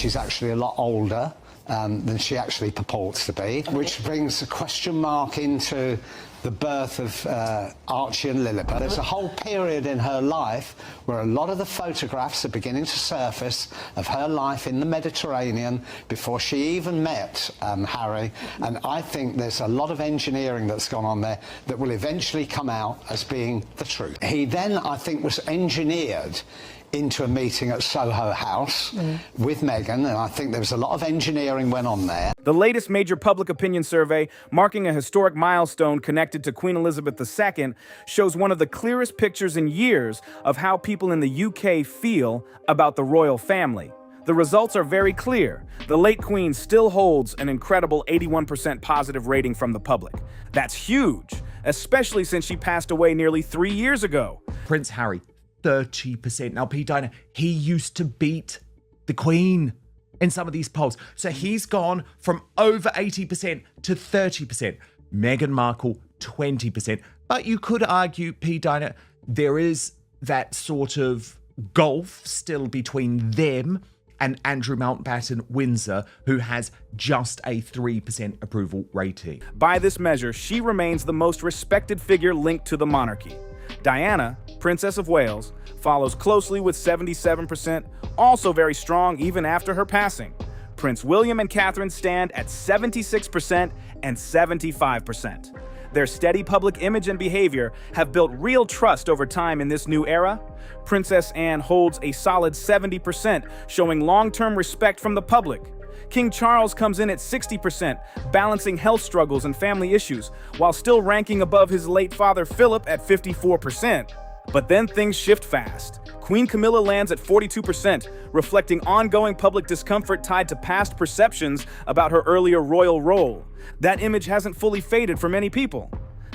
she's actually a lot older than she actually purports to be, which brings a question mark into the birth of Archie and Lilibet. There's a whole period in her life where a lot of the photographs are beginning to surface of her life in the Mediterranean before she even met Harry, and I think there's a lot of engineering that's gone on there that will eventually come out as being the truth. He then, I think, was engineered into a meeting at Soho House with Meghan, and I think there was a lot of engineering went on there. The latest major public opinion survey, marking a historic milestone connected to Queen Elizabeth II, shows one of the clearest pictures in years of how people in the UK feel about the royal family. The results are very clear. The late Queen still holds an incredible 81% positive rating from the public. That's huge, especially since she passed away nearly 3 years ago. Prince Harry, 30%. Now, Pete Diner, he used to beat the Queen in some of these polls. So he's gone from over 80% to 30%. Meghan Markle, 20%. But you could argue, Pete Diner, there is that sort of gulf still between them and Andrew Mountbatten Windsor, who has just a 3% approval rating. By this measure, she remains the most respected figure linked to the monarchy. Diana, Princess of Wales, follows closely with 77%, also very strong even after her passing. Prince William and Catherine stand at 76% and 75%. Their steady public image and behavior have built real trust over time in this new era. Princess Anne holds a solid 70%, showing long-term respect from the public. King Charles comes in at 60%, balancing health struggles and family issues, while still ranking above his late father Philip at 54%. But then things shift fast. Queen Camilla lands at 42%, reflecting ongoing public discomfort tied to past perceptions about her earlier royal role. That image hasn't fully faded for many people.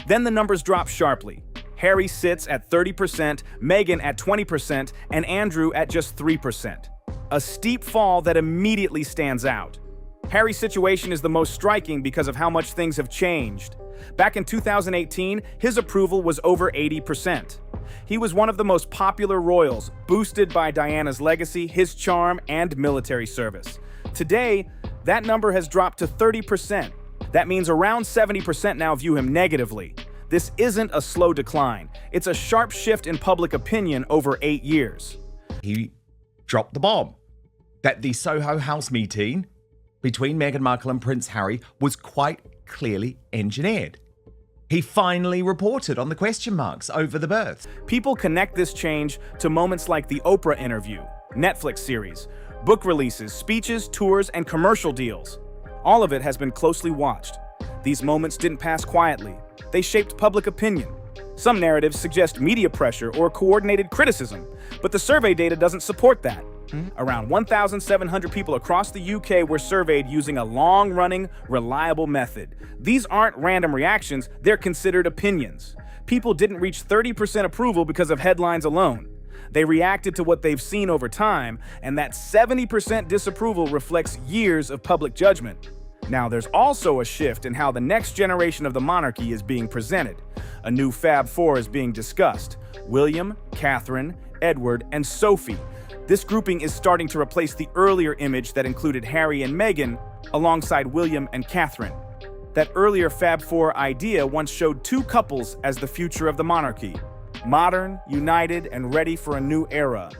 Then the numbers drop sharply. Harry sits at 30%, Meghan at 20%, and Andrew at just 3%. A steep fall that immediately stands out. Harry's situation is the most striking because of how much things have changed. Back in 2018, his approval was over 80%. He was one of the most popular royals, boosted by Diana's legacy, his charm, and military service. Today, that number has dropped to 30%. That means around 70% now view him negatively. This isn't a slow decline. It's a sharp shift in public opinion over 8 years. He dropped the bomb that the Soho House meeting between Meghan Markle and Prince Harry was quite clearly engineered. He finally reported on the question marks over the birth. People connect this change to moments like the Oprah interview, Netflix series, book releases, speeches, tours, and commercial deals. All of it has been closely watched. These moments didn't pass quietly. They shaped public opinion. Some narratives suggest media pressure or coordinated criticism, but the survey data doesn't support that. Around 1,700 people across the UK were surveyed using a long-running, reliable method. These aren't random reactions, they're considered opinions. People didn't reach 30% approval because of headlines alone. They reacted to what they've seen over time, and that 70% disapproval reflects years of public judgment. Now, there's also a shift in how the next generation of the monarchy is being presented. A new Fab Four is being discussed: William, Catherine, Edward, and Sophie. This grouping is starting to replace the earlier image that included Harry and Meghan alongside William and Catherine. That earlier Fab Four idea once showed two couples as the future of the monarchy: modern, united, and ready for a new era.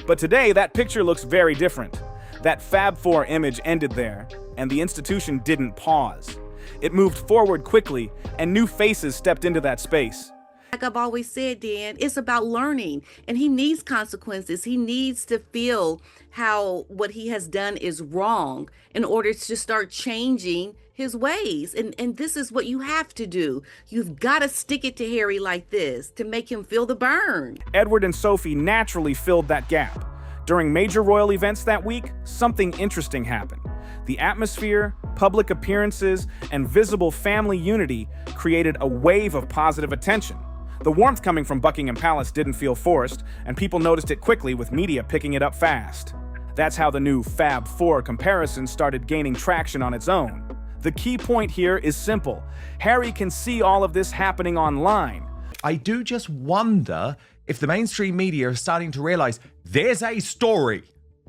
But today, that picture looks very different. That Fab Four image ended there, and the institution didn't pause. It moved forward quickly, and new faces stepped into that space. Like I've always said, Dan, it's about learning, and he needs consequences. He needs to feel how what he has done is wrong in order to start changing his ways. And this is what you have to do. You've got to stick it to Harry like this to make him feel the burn. Edward and Sophie naturally filled that gap. During major royal events that week, something interesting happened. The atmosphere, public appearances, and visible family unity created a wave of positive attention. The warmth coming from Buckingham Palace didn't feel forced, and people noticed it quickly, with media picking it up fast. That's how the new Fab Four comparison started gaining traction on its own. The key point here is simple. Harry can see all of this happening online. I do just wonder if the mainstream media are starting to realize there's a story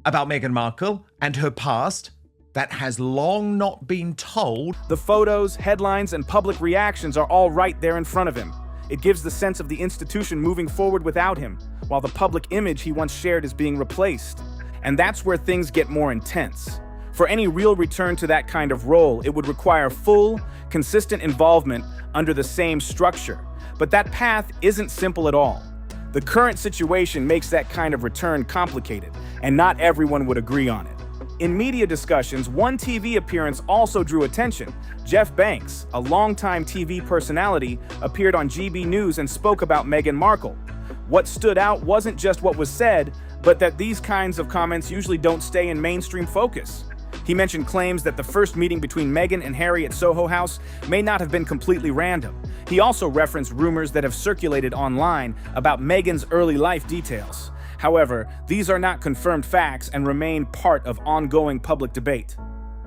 about Meghan Markle and her past that has long not been told. The photos, headlines, and public reactions are all right there in front of him. It gives the sense of the institution moving forward without him, while the public image he once shared is being replaced. And that's where things get more intense. For any real return to that kind of role, it would require full, consistent involvement under the same structure. But that path isn't simple at all. The current situation makes that kind of return complicated, and not everyone would agree on it. In media discussions, one TV appearance also drew attention. Jeff Banks, a longtime TV personality, appeared on GB News and spoke about Meghan Markle. What stood out wasn't just what was said, but that these kinds of comments usually don't stay in mainstream focus. He mentioned claims that the first meeting between Meghan and Harry at Soho House may not have been completely random. He also referenced rumors that have circulated online about Meghan's early life details. However, these are not confirmed facts and remain part of ongoing public debate.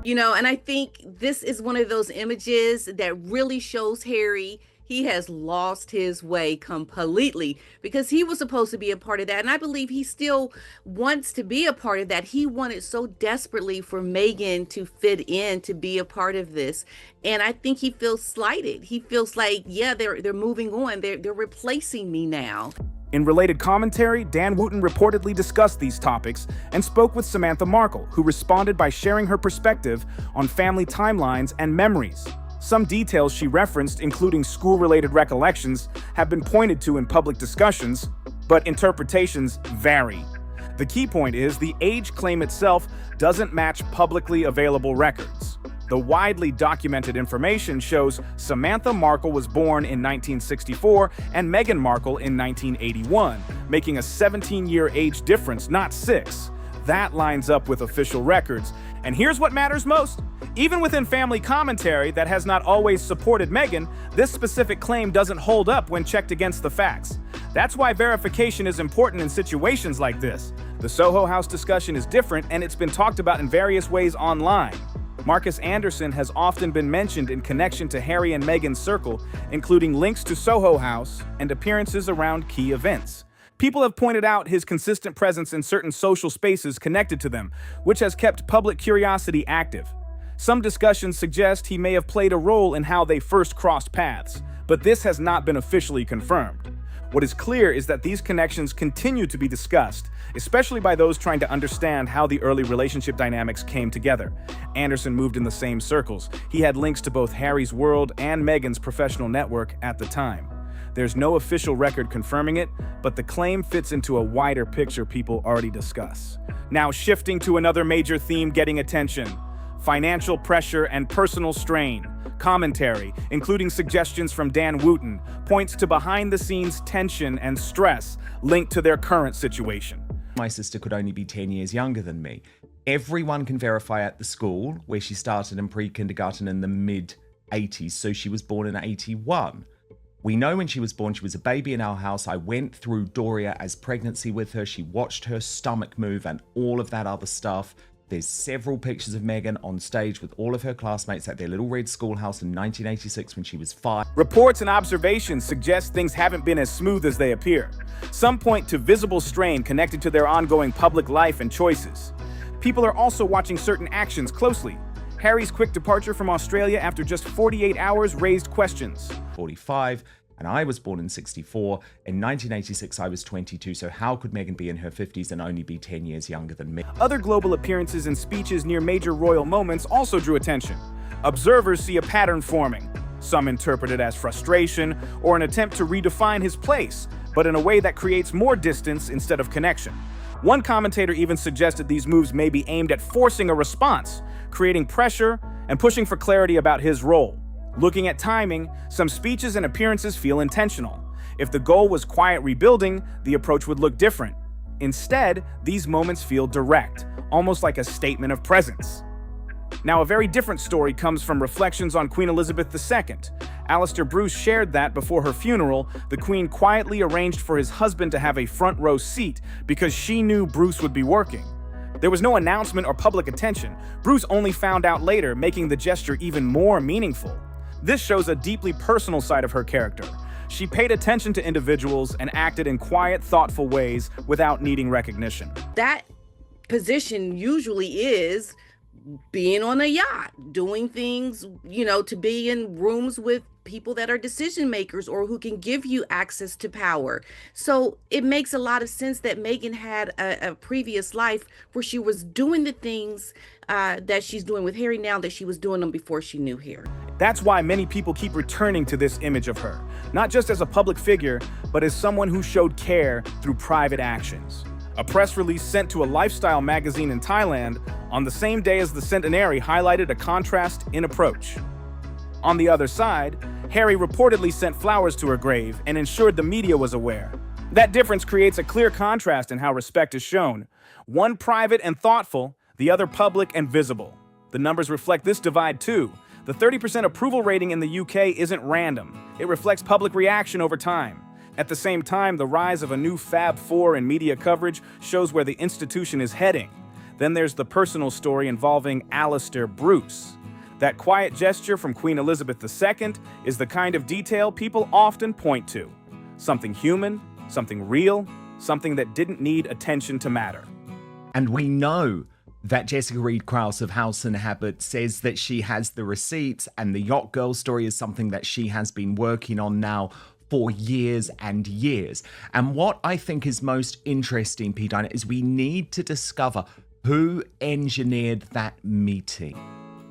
And I think this is one of those images that really shows Harry. He has lost his way completely because he was supposed to be a part of that. And I believe he still wants to be a part of that. He wanted so desperately for Meghan to fit in, to be a part of this. And I think he feels slighted. He feels like, yeah, they're moving on. They're replacing me now. In related commentary, Dan Wooten reportedly discussed these topics and spoke with Samantha Markle, who responded by sharing her perspective on family timelines and memories. Some details she referenced, including school-related recollections, have been pointed to in public discussions, but interpretations vary. The key point is the age claim itself doesn't match publicly available records. The widely documented information shows Samantha Markle was born in 1964 and Meghan Markle in 1981, making a 17-year age difference, not 6. That lines up with official records. And here's what matters most. Even within family commentary that has not always supported Meghan, this specific claim doesn't hold up when checked against the facts. That's why verification is important in situations like this. The Soho House discussion is different, and it's been talked about in various ways online. Marcus Anderson has often been mentioned in connection to Harry and Meghan's circle, including links to Soho House and appearances around key events. People have pointed out his consistent presence in certain social spaces connected to them, which has kept public curiosity active. Some discussions suggest he may have played a role in how they first crossed paths, but this has not been officially confirmed. What is clear is that these connections continue to be discussed, especially by those trying to understand how the early relationship dynamics came together. Anderson moved in the same circles. He had links to both Harry's world and Meghan's professional network at the time. There's no official record confirming it, but the claim fits into a wider picture people already discuss. Now shifting to another major theme getting attention: financial pressure and personal strain. Commentary, including suggestions from Dan Wooten, points to behind-the-scenes tension and stress linked to their current situation. My sister could only be 10 years younger than me. Everyone can verify at the school where she started in pre-kindergarten in the mid-80s, so she was born in 81. We know when she was born, she was a baby in our house. I went through Doria as pregnancy with her. She watched her stomach move and all of that other stuff. There's several pictures of Meghan on stage with all of her classmates at their little red schoolhouse in 1986 when she was 5. Reports and observations suggest things haven't been as smooth as they appear. Some point to visible strain connected to their ongoing public life and choices. People are also watching certain actions closely. Harry's quick departure from Australia after just 48 hours raised questions. 45, and I was born in 64. In 1986, I was 22, so how could Meghan be in her 50s and only be 10 years younger than me? Other global appearances and speeches near major royal moments also drew attention. Observers see a pattern forming. Some interpret it as frustration or an attempt to redefine his place, but in a way that creates more distance instead of connection. One commentator even suggested these moves may be aimed at forcing a response, creating pressure and pushing for clarity about his role. Looking at timing, some speeches and appearances feel intentional. If the goal was quiet rebuilding, the approach would look different. Instead, these moments feel direct, almost like a statement of presence. Now, a very different story comes from reflections on Queen Elizabeth II. Alistair Bruce shared that before her funeral, the Queen quietly arranged for his husband to have a front row seat because she knew Bruce would be working. There was no announcement or public attention. Bruce only found out later, making the gesture even more meaningful. This shows a deeply personal side of her character. She paid attention to individuals and acted in quiet, thoughtful ways without needing recognition. That position usually is being on a yacht, doing things, to be in rooms with people that are decision makers or who can give you access to power. So it makes a lot of sense that Meghan had a previous life where she was doing the things that she's doing with Harry now that she was doing them before she knew Harry. That's why many people keep returning to this image of her, not just as a public figure, but as someone who showed care through private actions. A press release sent to a lifestyle magazine in Thailand on the same day as the centenary highlighted a contrast in approach. On the other side, Harry reportedly sent flowers to her grave and ensured the media was aware. That difference creates a clear contrast in how respect is shown. One private and thoughtful, the other public and visible. The numbers reflect this divide too. The 30% approval rating in the UK isn't random. It reflects public reaction over time. At the same time, the rise of a new Fab Four in media coverage shows where the institution is heading. Then there's the personal story involving Alistair Bruce. That quiet gesture from Queen Elizabeth II is the kind of detail people often point to. Something human, something real, something that didn't need attention to matter. And we know that Jessica Reed-Krause of House and Habit says that she has the receipts, and the Yacht Girl story is something that she has been working on now for years and years. And what I think is most interesting, P. Dinah, is we need to discover who engineered that meeting.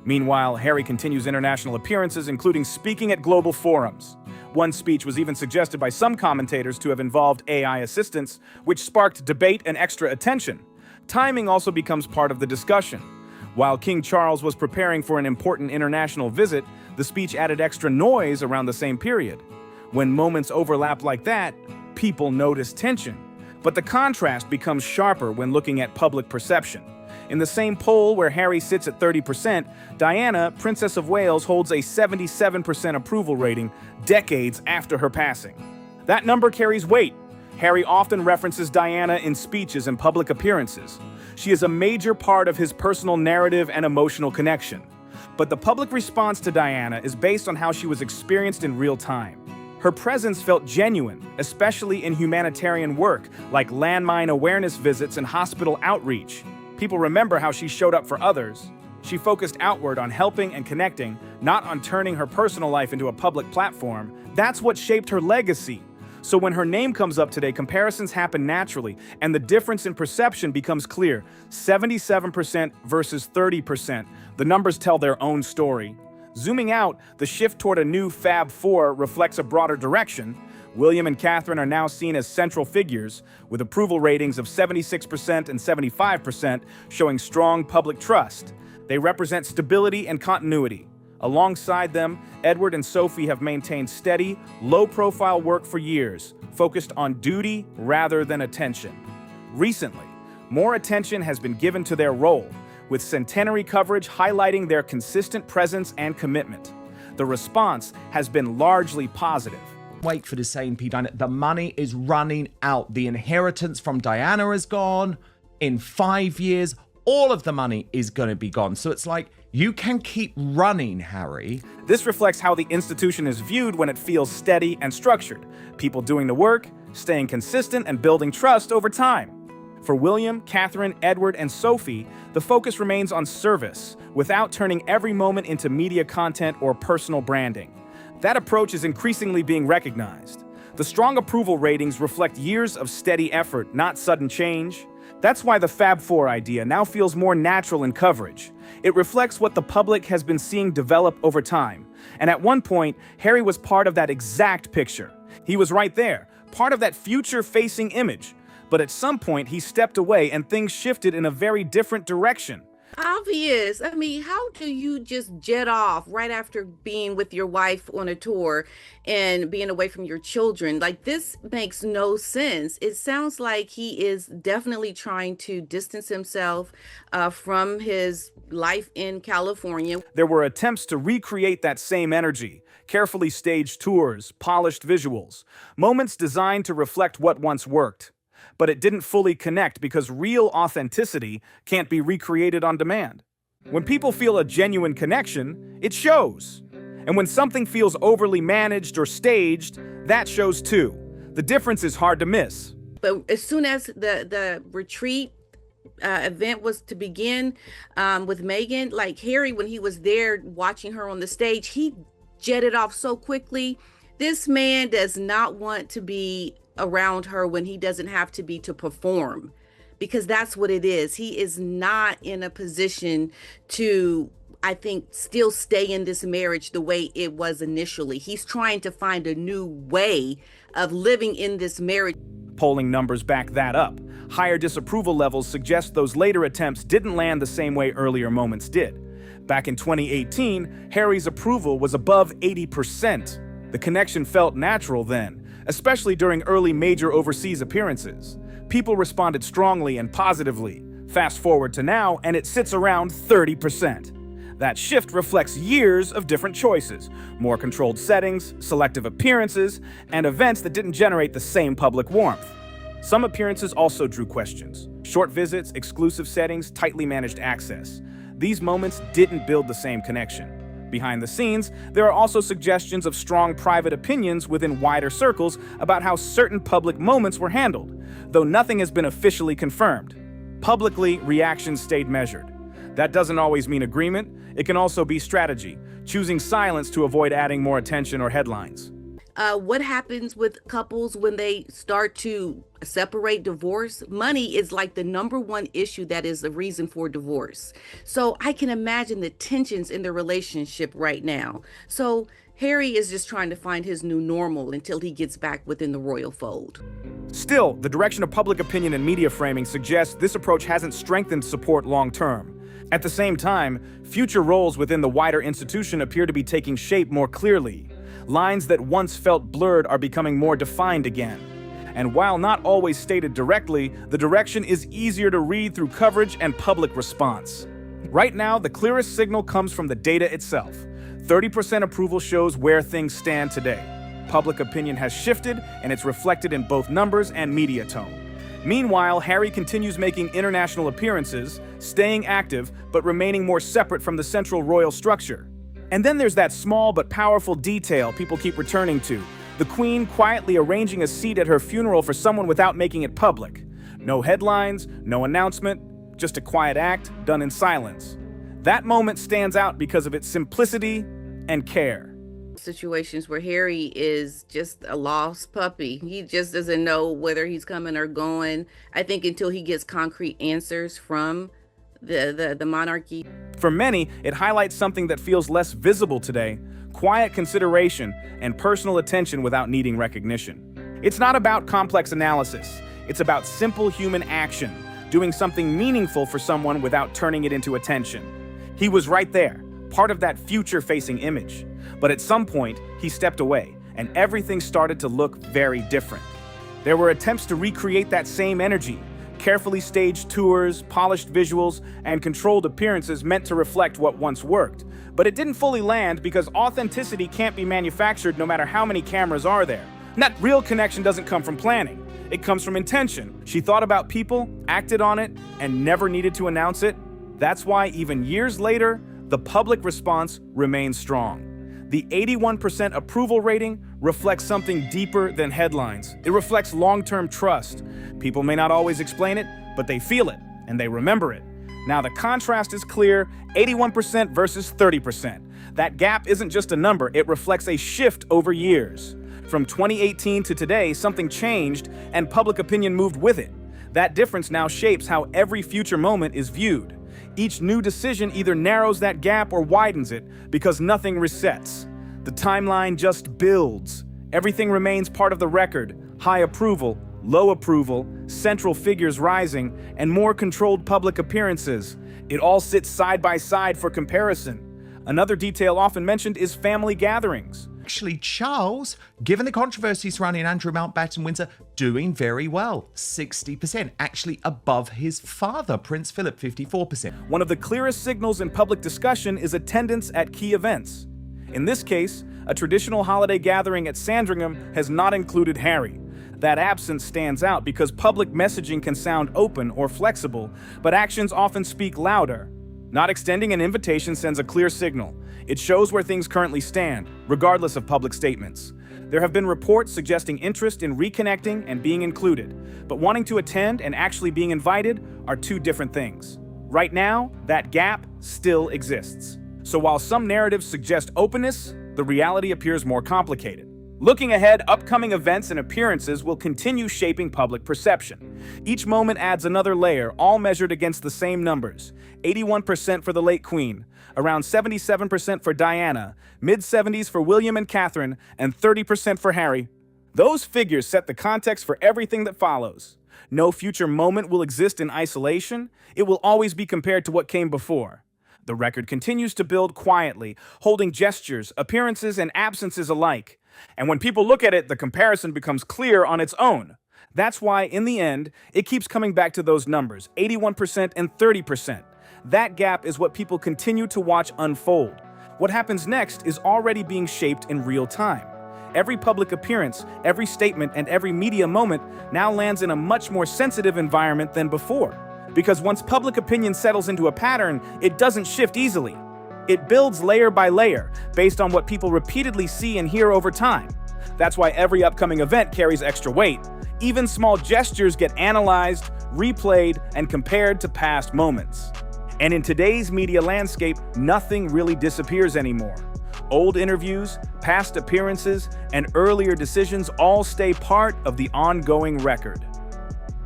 Meanwhile, Harry continues international appearances, including speaking at global forums. One speech was even suggested by some commentators to have involved AI assistants, which sparked debate and extra attention. Timing also becomes part of the discussion. While King Charles was preparing for an important international visit, the speech added extra noise around the same period. When moments overlap like that, people notice tension. But the contrast becomes sharper when looking at public perception. In the same poll where Harry sits at 30%, Diana, Princess of Wales, holds a 77% approval rating decades after her passing. That number carries weight. Harry often references Diana in speeches and public appearances. She is a major part of his personal narrative and emotional connection. But the public response to Diana is based on how she was experienced in real time. Her presence felt genuine, especially in humanitarian work, like landmine awareness visits and hospital outreach. People remember how she showed up for others. She focused outward on helping and connecting, not on turning her personal life into a public platform. That's what shaped her legacy. So when her name comes up today, comparisons happen naturally, and the difference in perception becomes clear. 77% versus 30%. The numbers tell their own story. Zooming out, the shift toward a new Fab Four reflects a broader direction. William and Catherine are now seen as central figures, with approval ratings of 76% and 75%, showing strong public trust. They represent stability and continuity. Alongside them, Edward and Sophie have maintained steady, low-profile work for years, focused on duty rather than attention. Recently, more attention has been given to their role, with centenary coverage highlighting their consistent presence and commitment. The response has been largely positive. Wait for the saying, P. Dinah, the money is running out. The inheritance from Diana is gone. In 5 years, all of the money is going to be gone. So it's like, you can keep running, Harry. This reflects how the institution is viewed when it feels steady and structured. People doing the work, staying consistent, and building trust over time. For William, Catherine, Edward, and Sophie, the focus remains on service, without turning every moment into media content or personal branding. That approach is increasingly being recognized. The strong approval ratings reflect years of steady effort, not sudden change. That's why the Fab Four idea now feels more natural in coverage. It reflects what the public has been seeing develop over time. And at one point, Harry was part of that exact picture. He was right there, part of that future-facing image. But at some point, he stepped away and things shifted in a very different direction. Obvious. I mean, how do you just jet off right after being with your wife on a tour and being away from your children? Like, this makes no sense. It sounds like he is definitely trying to distance himself from his life in California. There were attempts to recreate that same energy. Carefully staged tours, polished visuals, moments designed to reflect what once worked. But it didn't fully connect because real authenticity can't be recreated on demand. When people feel a genuine connection, it shows. And when something feels overly managed or staged, that shows too. The difference is hard to miss. But as soon as the retreat event was to begin with Meghan, like Harry, when he was there watching her on the stage, he jetted off so quickly. This man does not want to be around her when he doesn't have to be to perform, because that's what it is. He is not in a position to, I think, still stay in this marriage the way it was initially. He's trying to find a new way of living in this marriage. Polling numbers back that up. Higher disapproval levels suggest those later attempts didn't land the same way earlier moments did. Back in 2018, Harry's approval was above 80%. The connection felt natural then, especially during early major overseas appearances. People responded strongly and positively. Fast forward to now, and it sits around 30%. That shift reflects years of different choices, more controlled settings, selective appearances, and events that didn't generate the same public warmth. Some appearances also drew questions. Short visits, exclusive settings, tightly managed access. These moments didn't build the same connection. Behind the scenes, there are also suggestions of strong private opinions within wider circles about how certain public moments were handled, though nothing has been officially confirmed. Publicly, reactions stayed measured. That doesn't always mean agreement. It can also be strategy, choosing silence to avoid adding more attention or headlines. What happens with couples when they start to separate, divorce? Money is like the number one issue that is the reason for divorce. So I can imagine the tensions in the relationship right now. So Harry is just trying to find his new normal until he gets back within the royal fold. Still, the direction of public opinion and media framing suggests this approach hasn't strengthened support long term. At the same time, future roles within the wider institution appear to be taking shape more clearly. Lines that once felt blurred are becoming more defined again. And while not always stated directly, the direction is easier to read through coverage and public response. Right now, the clearest signal comes from the data itself. 30% approval shows where things stand today. Public opinion has shifted, and it's reflected in both numbers and media tone. Meanwhile, Harry continues making international appearances, staying active, but remaining more separate from the central royal structure. And then there's that small but powerful detail people keep returning to: the Queen quietly arranging a seat at her funeral for someone without making it public. No headlines, no announcement, just a quiet act done in silence. That moment stands out because of its simplicity and care. Situations where Harry is just a lost puppy. He just doesn't know whether he's coming or going. I think until he gets concrete answers from the monarchy. For many, it highlights something that feels less visible today: quiet consideration and personal attention without needing recognition. It's not about complex analysis. It's about simple human action, doing something meaningful for someone without turning it into attention. He was right there, part of that future-facing image. But at some point, he stepped away, and everything started to look very different. There were attempts to recreate that same energy: carefully staged tours, polished visuals, and controlled appearances meant to reflect what once worked. But it didn't fully land because authenticity can't be manufactured no matter how many cameras are there. That real connection doesn't come from planning. It comes from intention. She thought about people, acted on it, and never needed to announce it. That's why even years later, the public response remains strong. The 81% approval rating reflects something deeper than headlines. It reflects long-term trust. People may not always explain it, but they feel it, and they remember it. Now the contrast is clear: 81% versus 30%. That gap isn't just a number, it reflects a shift over years. From 2018 to today, something changed, and public opinion moved with it. That difference now shapes how every future moment is viewed. Each new decision either narrows that gap or widens it, because nothing resets. The timeline just builds. Everything remains part of the record: high approval, low approval, central figures rising, and more controlled public appearances. It all sits side by side for comparison. Another detail often mentioned is family gatherings. Actually, Charles, given the controversy surrounding Andrew Mountbatten Windsor, doing very well. 60%, actually above his father, Prince Philip, 54%. One of the clearest signals in public discussion is attendance at key events. In this case, a traditional holiday gathering at Sandringham has not included Harry. That absence stands out because public messaging can sound open or flexible, but actions often speak louder. Not extending an invitation sends a clear signal. It shows where things currently stand, regardless of public statements. There have been reports suggesting interest in reconnecting and being included, but wanting to attend and actually being invited are two different things. Right now, that gap still exists. So while some narratives suggest openness, the reality appears more complicated. Looking ahead, upcoming events and appearances will continue shaping public perception. Each moment adds another layer, all measured against the same numbers. 81% for the late Queen, around 77% for Diana, mid-70s for William and Catherine, and 30% for Harry. Those figures set the context for everything that follows. No future moment will exist in isolation. It will always be compared to what came before. The record continues to build quietly, holding gestures, appearances, and absences alike. And when people look at it, the comparison becomes clear on its own. That's why, in the end, it keeps coming back to those numbers, 81% and 30%. That gap is what people continue to watch unfold. What happens next is already being shaped in real time. Every public appearance, every statement, and every media moment now lands in a much more sensitive environment than before. Because once public opinion settles into a pattern, it doesn't shift easily. It builds layer by layer, based on what people repeatedly see and hear over time. That's why every upcoming event carries extra weight. Even small gestures get analyzed, replayed, and compared to past moments. And in today's media landscape, nothing really disappears anymore. Old interviews, past appearances, and earlier decisions all stay part of the ongoing record.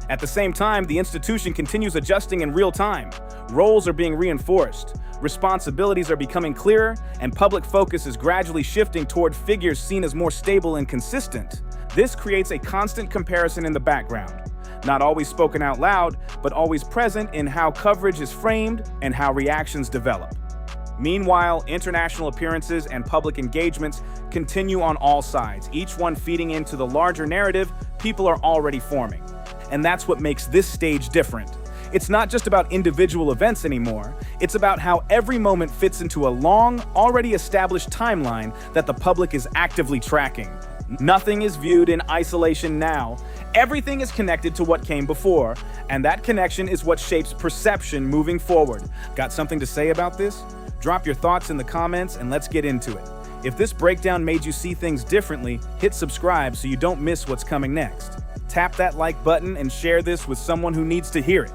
At the same time, the institution continues adjusting in real time. Roles are being reinforced, responsibilities are becoming clearer, and public focus is gradually shifting toward figures seen as more stable and consistent. This creates a constant comparison in the background, not always spoken out loud, but always present in how coverage is framed and how reactions develop. Meanwhile, international appearances and public engagements continue on all sides, each one feeding into the larger narrative people are already forming. And that's what makes this stage different. It's not just about individual events anymore, it's about how every moment fits into a long, already established timeline that the public is actively tracking. Nothing is viewed in isolation now. Everything is connected to what came before, and that connection is what shapes perception moving forward. Got something to say about this? Drop your thoughts in the comments and let's get into it. If this breakdown made you see things differently, hit subscribe so you don't miss what's coming next. Tap that like button and share this with someone who needs to hear it.